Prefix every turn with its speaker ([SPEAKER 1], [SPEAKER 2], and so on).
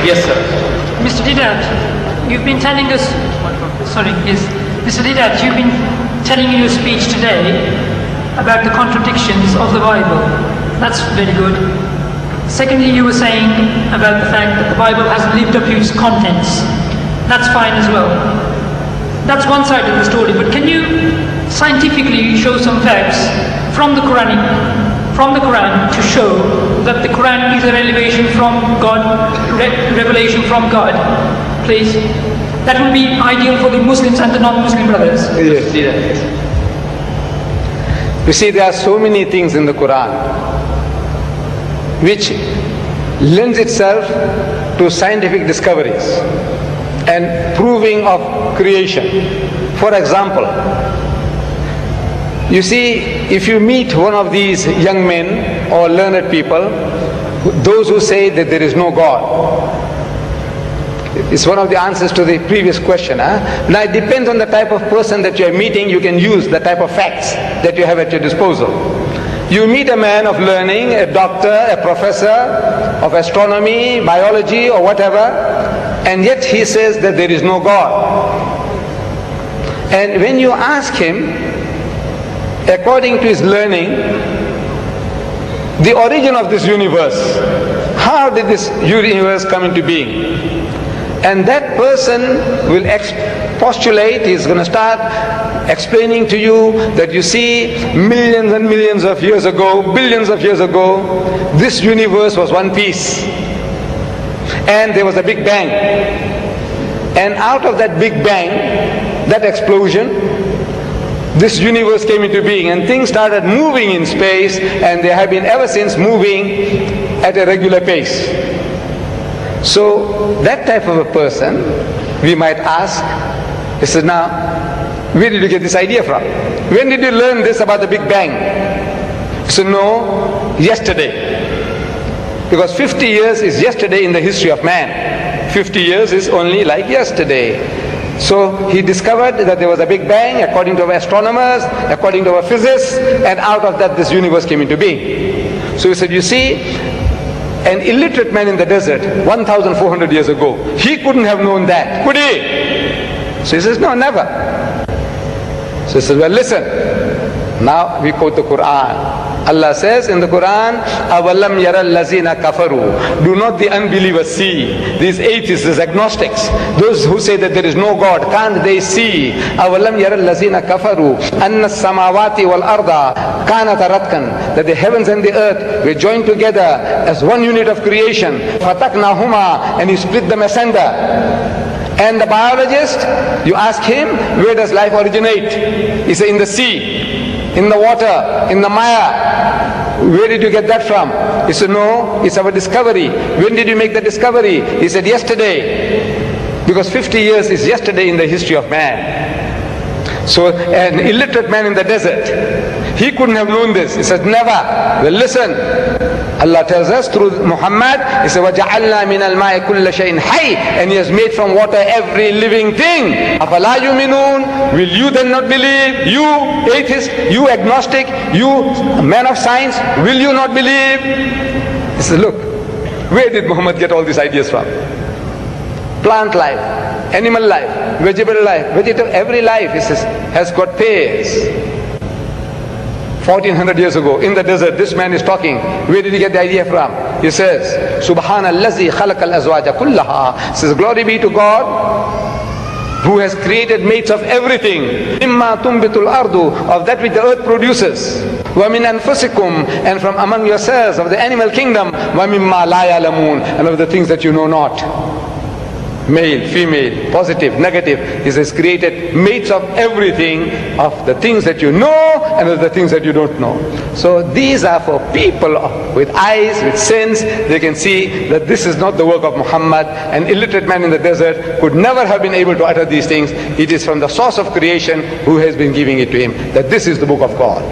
[SPEAKER 1] Yes, sir.
[SPEAKER 2] Mr. Diddat, you've been telling us, Mr. Diddat, you've been telling in your speech today about the contradictions of the Bible. That's very good. Secondly, you were saying about the fact that the Bible hasn't lived up to its contents. That's fine as well. That's one side of the story, but can you scientifically show some facts from the Quran to show that the Quran is a revelation from God, please? That would be ideal for the Muslims and the non-Muslim brothers.
[SPEAKER 3] Yes. You see, there are so many things in the Quran which lends itself to scientific discoveries and proving of creation. For example, you see, if you meet one of these young men or learned people, those who say that there is no God, it's one of the answers to the previous question. Now it depends on the type of person that you are meeting. You can use the type of facts that you have at your disposal. You meet a man of learning, a doctor, a professor of astronomy, biology or whatever, and yet he says that there is no God. And when you ask him, according to his learning, the origin of this universe, how did this universe come into being? And that person will postulate, he's going to start explaining to you that you see, millions and millions of years ago, billions of years ago, this universe was one piece. And there was a Big Bang. And out of that Big Bang, that explosion, this universe came into being and things started moving in space, and they have been ever since moving at a regular pace. So that type of a person, we might ask, he says, now, where did you get this idea from? When did you learn this about the Big Bang? He said, no, yesterday. Because 50 years is yesterday in the history of man. 50 years is only like yesterday. So he discovered that there was a Big Bang according to our astronomers, according to our physicists, and out of that this universe came into being. So he said, you see, an illiterate man in the desert 1,400 years ago, he couldn't have known that, could he? So he says, no, never. So he says, well, listen, now we quote the Quran. Allah says in the Quran, أَوَلَمْ يَرَ الَّذِينَ كَفَرُوا. Do not the unbelievers see? These atheists, these agnostics, those who say that there is no God, can't they see? أَوَلَمْ يَرَ الَّذِينَ كَفَرُوا أَنَّ السَّمَاوَاتِ وَالْأَرْضَ كَانَتَ رَتْقًا. That the heavens and the earth were joined together as one unit of creation. فَتَقْنَاهُمَا. And he split them asunder. And the biologist, you ask him, where does life originate? He says, in the sea, in the water, in the mire. Where did you get that from? He said, no, it's our discovery. When did you make the discovery? He said, yesterday. Because 50 years is yesterday in the history of man. So an illiterate man in the desert, he couldn't have known this. He said, never. Well, listen. Allah tells us through Muhammad, he said, وَجَعَلْنَا مِنَ الْمَاءِ كُلَّ شَيْءٍ حَيٍّ. And he has made from water every living thing. أَفَلَا يُؤْمِنُونَ. Will you then not believe? You atheist, you agnostic, you man of science, will you not believe? He said, look, where did Muhammad get all these ideas from? Plant life, animal life, vegetable life, every life, he says, has got pairs. 1400 years ago, in the desert, this man is talking. Where did he get the idea from? He says, Subhanallazi khalaqal azwaja kullaha. Says, glory be to God, who has created mates of everything. Imma tumbitul ardu, of that which the earth produces. Wa min anfusikum, and from among yourselves, of the animal kingdom. Wa mimma la ya'lamun, and of the things that you know not. Male, female, positive, negative. He says, created mates of everything, of the things that you know and of the things that you don't know. So these are for people with eyes, with sense. They can see that this is not the work of Muhammad. An illiterate man in the desert could never have been able to utter these things. It is from the source of creation who has been giving it to him, that this is the book of God.